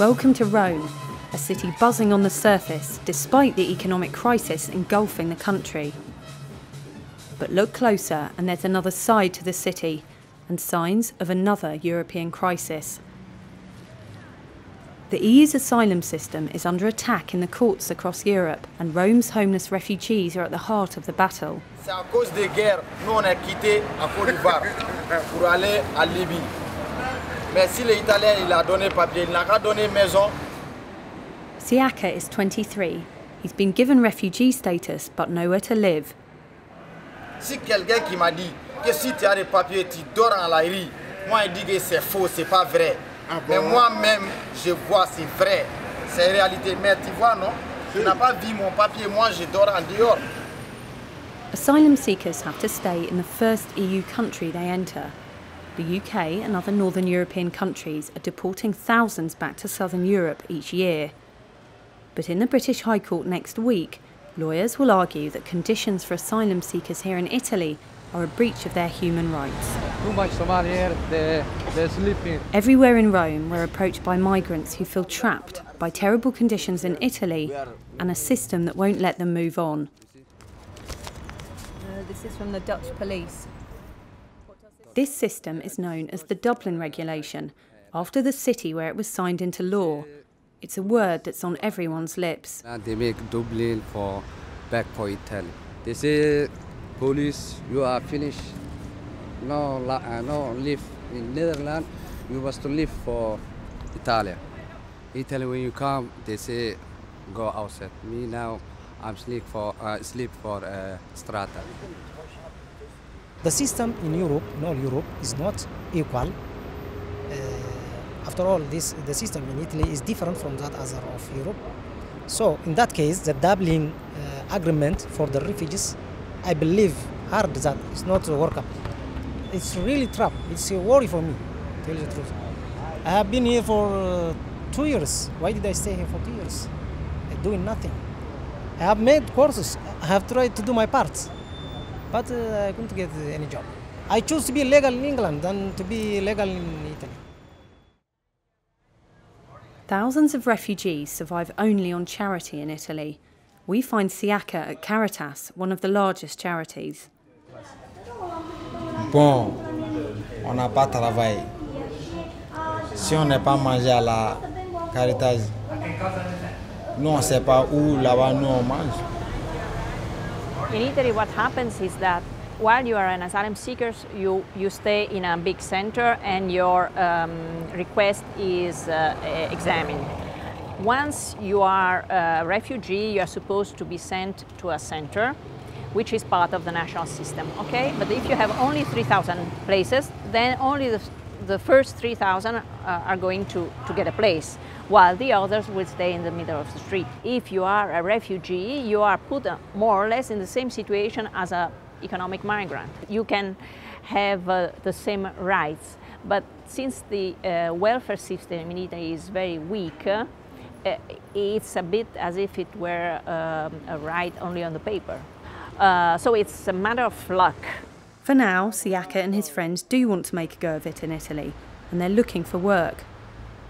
Welcome to Rome, a city buzzing on the surface despite the economic crisis engulfing the country. But look closer and there's another side to the city and signs of another European crisis. The EU's asylum system is under attack in the courts across Europe, and Rome's homeless refugees are at the heart of the battle. C'est à cause des guerres, nous on a quitté à Côte d'Ivoire pour aller à Libye. Mais si l'Italien il a donné papier, il n'a pas donné maison. Siaka is 23. He's been given refugee status but nowhere to live. Si quelqu'un qui m'a dit que si tu as des papiers, tu dors en la rue, moi il dit que c'est faux, c'est pas vrai. Mais moi-même, je vois c'est vrai, c'est réalité. Mais tu vois non, tu n'as pas vu mon papier, moi je dors en dehors. Asylum seekers have to stay in the first EU country they enter. The UK and other northern European countries are deporting thousands back to southern Europe each year. But in the British High Court next week, lawyers will argue that conditions for asylum seekers here in Italy are a breach of their human rights. Too much Somali here, they're sleeping. Everywhere in Rome, we're approached by migrants who feel trapped by terrible conditions in Italy and a system that won't let them move on. This is from the Dutch police. This system is known as the Dublin Regulation, after the city where it was signed into law. It's a word that's on everyone's lips. They make Dublin back for Italy. They say, police, you are finished. No live in Netherlands. You must live for Italy. Italy, when you come, they say, go outside. Me now, I'm sleep for strata. The system in Europe, in all Europe, is not equal. After all, the system in Italy is different from that other of Europe. So, in that case, the Dublin agreement for the refugees, I believe hard that it's not workable. It's really trap. It's a worry for me, to tell you the truth. I have been here for 2 years. Why did I stay here for 2 years? I'm doing nothing. I have made courses. I have tried to do my part, but I couldn't get any job. I choose to be legal in England than to be legal in Italy. Thousands of refugees survive only on charity in Italy. We find Siaka at Caritas, one of the largest charities. Bon, on n'a pas travaillé. Si on n'est pas mangé à la Caritas, nous on ne sait pas où là-bas nous on mange. In Italy, what happens is that while you are an asylum seeker, you stay in a big center and your request is examined. Once you are a refugee, you are supposed to be sent to a center, which is part of the national system, okay? But if you have only 3,000 places, then only the first 3,000 are going to get a place, while the others will stay in the middle of the street. If you are a refugee, you are put more or less in the same situation as an economic migrant. You can have the same rights, but since the welfare system in Italy is very weak, it's a bit as if it were a right only on the paper. So it's a matter of luck. For now, Siaka and his friends do want to make a go of it in Italy, and they're looking for work.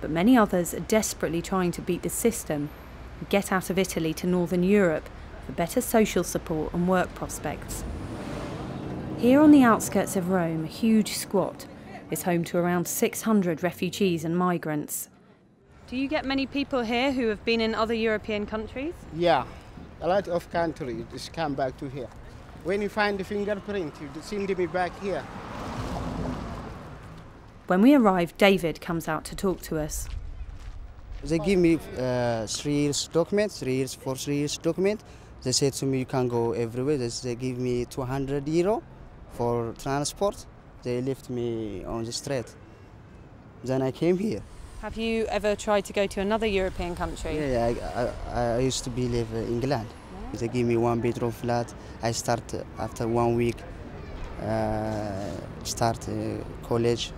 But many others are desperately trying to beat the system and get out of Italy to northern Europe for better social support and work prospects. Here on the outskirts of Rome, a huge squat is home to around 600 refugees and migrants. Do you get many people here who have been in other European countries? Yeah, a lot of countries just come back to here. When you find the fingerprint, you seem to be back here. When we arrive, David comes out to talk to us. They give me 3 years document, 3 years for 3 years document. They said to me, you can go everywhere. They give me 200 euro for transport. They left me on the street. Then I came here. Have you ever tried to go to another European country? Yeah, I used to live in England. They give me 1 bedroom flat. I start after 1 week, start college.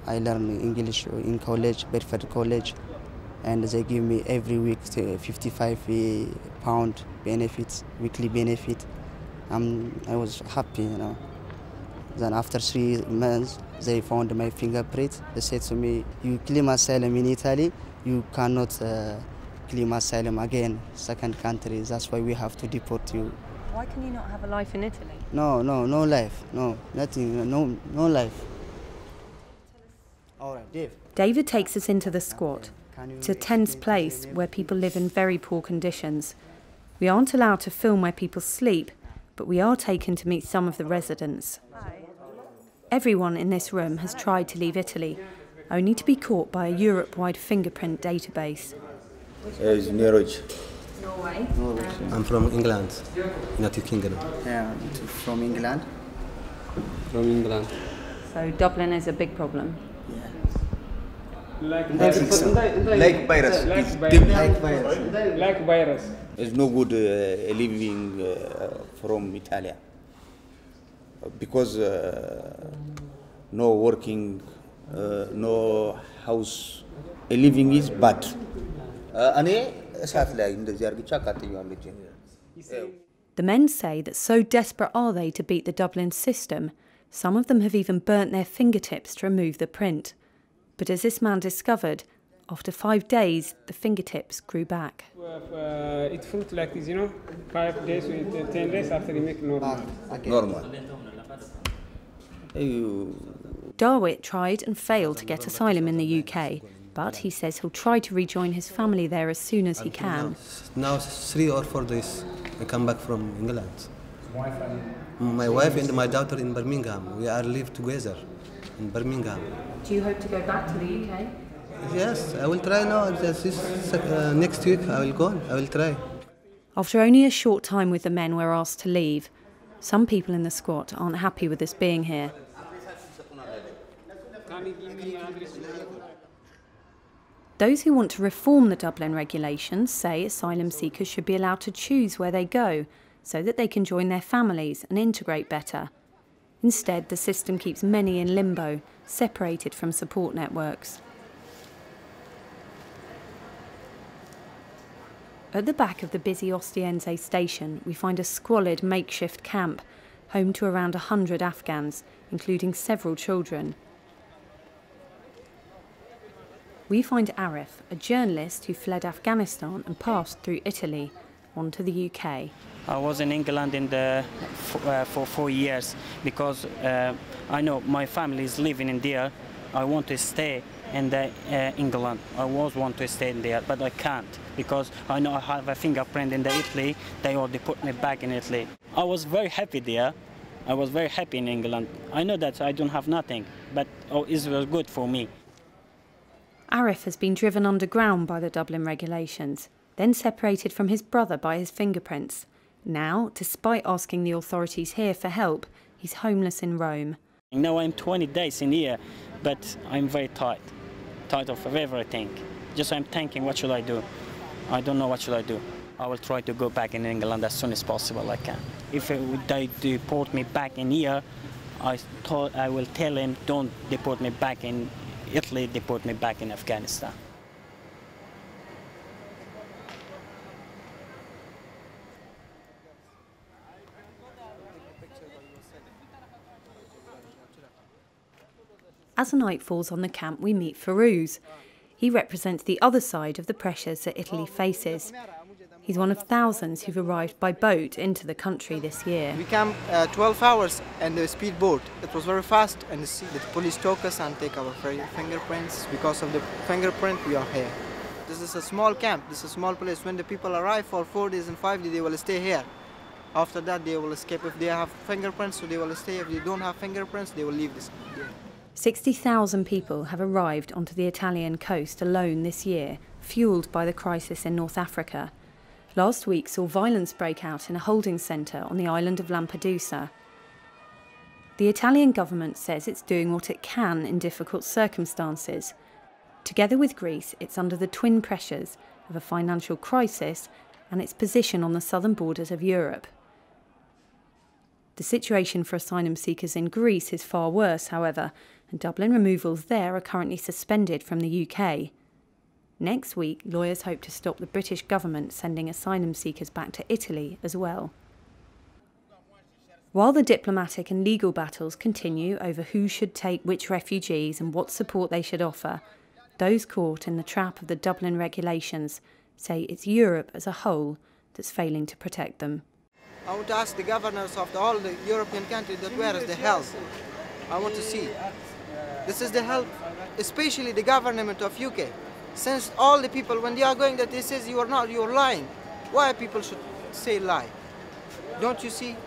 I learn English in college, Bedford College, and they give me every week £55 benefits, weekly benefit. I was happy, you know. Then after 3 months, they found my fingerprint. They said to me, you claim asylum in Italy, you cannot claim asylum again, second country. That's why we have to deport you. Why can you not have a life in Italy? No life, no, nothing, no life. All right, Dave. David takes us into the squat. It's a tense place where people live in very poor conditions. We aren't allowed to film where people sleep, but we are taken to meet some of the residents. Everyone in this room has tried to leave Italy, only to be caught by a Europe-wide fingerprint database. Norway. I'm from England, United Kingdom. Yeah, from England. From England. So Dublin is a big problem. Like virus. Like virus. It's no good living from Italy because no working, no house. Living is bad. The men say that so desperate are they to beat the Dublin system, some of them have even burnt their fingertips to remove the print. But as this man discovered, after 5 days, the fingertips grew back. It fruit like this, 5 days, 10 days after you make normal. Normal. Darwit tried and failed to get asylum in the UK, but he says he'll try to rejoin his family there as soon as he can. Now 3 or 4 days I come back from England. My wife and my daughter in Birmingham. We are live together in Birmingham. Do you hope to go back to the UK? Yes, I will try now. Next week I will go. I will try. After only a short time with the men, we're asked to leave. Some people in the squat aren't happy with us being here. Those who want to reform the Dublin regulations say asylum seekers should be allowed to choose where they go so that they can join their families and integrate better. Instead, the system keeps many in limbo, separated from support networks. At the back of the busy Ostiense station, we find a squalid makeshift camp, home to around 100 Afghans, including several children. We find Arif, a journalist who fled Afghanistan and passed through Italy onto the UK. I was in England for 4 years because I know my family is living in there. I want to stay in England. I want to stay in there, but I can't because I know I have a fingerprint in Italy. They already put me back in Italy. I was very happy there. I was very happy in England. I know that I don't have nothing, but it was good for me. Arif has been driven underground by the Dublin regulations, then separated from his brother by his fingerprints. Now, despite asking the authorities here for help, he's homeless in Rome. Now I'm 20 days in here, but I'm very tired of everything. Just I'm thinking, what should I do? I don't know what should I do. I will try to go back in England as soon as possible I can. If they deport me back in here, I will tell him, don't deport me back in Italy, deport me back in Afghanistan. As night falls on the camp, we meet Farouz. He represents the other side of the pressures that Italy faces. He's one of thousands who've arrived by boat into the country this year. We came 12 hours and the speedboat. It was very fast and the police took us and take our fingerprints. Because of the fingerprint, we are here. This is a small camp. This is a small place. When the people arrive for 4 days and 5 days, they will stay here. After that, they will escape. If they have fingerprints, so they will stay. If they don't have fingerprints, they will leave this. 60,000 people have arrived onto the Italian coast alone this year, fuelled by the crisis in North Africa. Last week saw violence break out in a holding centre on the island of Lampedusa. The Italian government says it's doing what it can in difficult circumstances. Together with Greece, it's under the twin pressures of a financial crisis and its position on the southern borders of Europe. The situation for asylum seekers in Greece is far worse, however, and Dublin removals there are currently suspended from the UK. Next week, lawyers hope to stop the British government sending asylum seekers back to Italy as well. While the diplomatic and legal battles continue over who should take which refugees and what support they should offer, Those caught in the trap of the Dublin regulations say it's Europe as a whole that's failing to protect them. I want to ask the governors of all the European countries that where is the help? I want to see. This is the help, especially the government of UK. Since all the people, when they are going that they says you are not, you're lying. Why people should say lie? Don't you see?